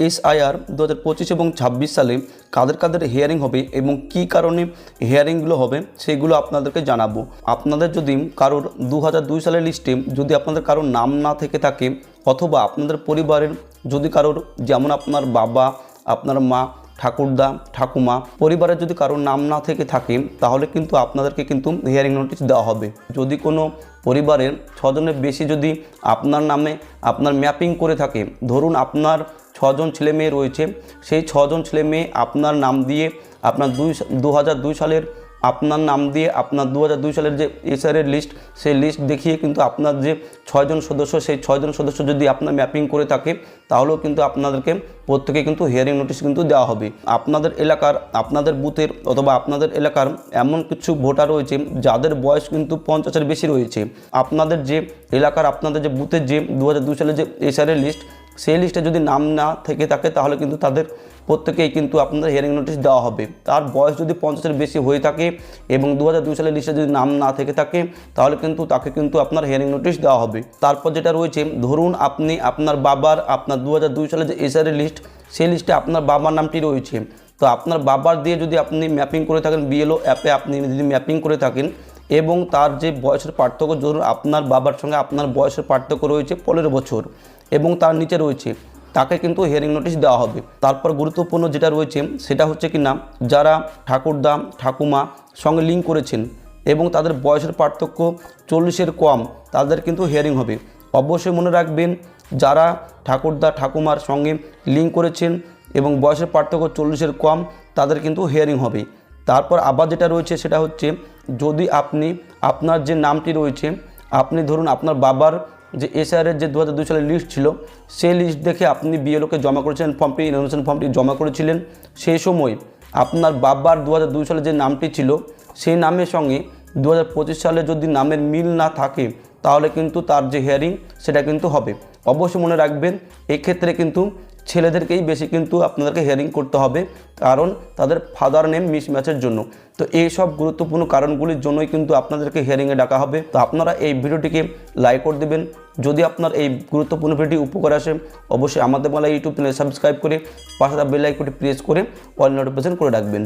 SIR 2025 এবং 26 সালে কাদের কাদের hearing হবে এবং কী কারণে হিয়ারিংগুলো হবে সেগুলো আপনাদেরকে জানাবো। আপনাদের যদি কারোর 2002 সালের লিস্টে যদি আপনাদের কারোর নাম না থেকে থাকে, অথবা আপনাদের পরিবারের যদি কারোর, যেমন আপনার বাবা, আপনার মা, ঠাকুরদা, ঠাকুমা, পরিবারের যদি কারোর নাম না থেকে থাকে, তাহলে কিন্তু আপনাদেরকে কিন্তু হিয়ারিং নোটিশ দেওয়া হবে। যদি কোনো পরিবারের 6 জনের বেশি যদি আপনার নামে আপনার ম্যাপিং করে থাকে, ধরুন আপনার 6 জন ছেলে মেয়ে রয়েছে, সেই 6 জন ছেলে মেয়ে আপনার নাম দিয়ে আপনার 2002 সালের আপনার নাম দিয়ে আপনার 2002 সালের যে SIR লিস্ট, সেই লিস্ট দেখিয়ে কিন্তু আপনার যে 6 জন সদস্য, সেই 6 জন সদস্য যদি আপনার ম্যাপিং করে থাকে, তাহলেও কিন্তু আপনাদেরকে প্রত্যেকে কিন্তু হিয়ারিং নোটিশ কিন্তু দেওয়া হবে। আপনাদের এলাকার, আপনাদের বুথের অথবা আপনাদের এলাকার এমন কিছু ভোটার রয়েছে যাদের বয়স কিন্তু 50-এর বেশি রয়েছে। আপনাদের যে এলাকার, আপনাদের যে বুথের যে 2002 সালের যে SIR লিস্ট, সেই লিস্টে যদি নাম না থেকে থাকে, তাহলে কিন্তু তাদের প্রত্যেকেই কিন্তু আপনাদের হিয়ারিং নোটিশ দেওয়া হবে। তার বয়স যদি 50-এর বেশি হয়ে থাকে এবং 2002 সালের লিস্টে যদি নাম না থেকে থাকে, তাহলে কিন্তু তাকে কিন্তু আপনার হিয়ারিং নোটিশ দেওয়া হবে। তারপর যেটা রয়েছে, ধরুন আপনি আপনার বাবার, আপনার 2002 সালের যে SIR লিস্ট, সেই লিস্টে আপনার বাবার নামটি রয়েছে, তো আপনার বাবার দিয়ে যদি আপনি ম্যাপিং করে থাকেন, BLO অ্যাপে আপনি যদি ম্যাপিং করে থাকেন এবং তার যে বয়সের পার্থক্য, ধরুন আপনার বাবার সঙ্গে আপনার বয়সের পার্থক্য রয়েছে 15 বছর এবং তার নিচে রয়েছে, তাকে কিন্তু হিয়ারিং নোটিশ দেওয়া হবে। তারপর গুরুত্বপূর্ণ যেটা রয়েছে সেটা হচ্ছে কি না, যারা ঠাকুরদা, ঠাকুমা সঙ্গে লিঙ্ক করেছেন এবং তাদের বয়সের পার্থক্য 40-এর কম, তাদের কিন্তু হিয়ারিং হবে। অবশ্যই মনে রাখবেন, যারা ঠাকুরদা, ঠাকুমার সঙ্গে লিঙ্ক করেছেন এবং বয়সের পার্থক্য 40-এর কম, তাদের কিন্তু হিয়ারিং হবে। তারপর আবার যেটা রয়েছে সেটা হচ্ছে, যদি আপনি আপনার যে নামটি রয়েছে, আপনি ধরুন আপনার বাবার যে SIR যে 2002 সালের লিস্ট ছিল, সেই লিস্ট দেখে আপনি BLOকে জমা করেছিলেন, ফর্মটি, ইনোভেশন ফর্মটি জমা করেছিলেন, সেই সময় আপনার বাবার 2002 সালে যে নামটি ছিল, সেই নামের সঙ্গে 2025 সালে যদি নামের মিল না থাকে, তাহলে কিন্তু তার যে হিয়ারিং সেটা কিন্তু হবে। অবশ্যই মনে রাখবেন, এক্ষেত্রে কিন্তু ছেলেদেরকেই বেশি কিন্তু আপনাদেরকে হিয়ারিং করতে হবে, কারণ তাদের ফাদার নেম মিসম্যাচের জন্য। তো এই সব গুরুত্বপূর্ণ কারণগুলির জন্যই কিন্তু আপনাদেরকে হিয়ারিংয়ে ডাকা হবে। তো আপনারা এই ভিডিওটিকে লাইক করে দেবেন। যদি আপনার এই গুরুত্বপূর্ণ ভিডিওটি উপকার আসে, অবশ্যই আমাদের বাংলা ইউটিউব চ্যানেল সাবস্ক্রাইব করে পাশে বেল আইকনটি প্রেস করে অল নোটিফিকেশন করে রাখবেন।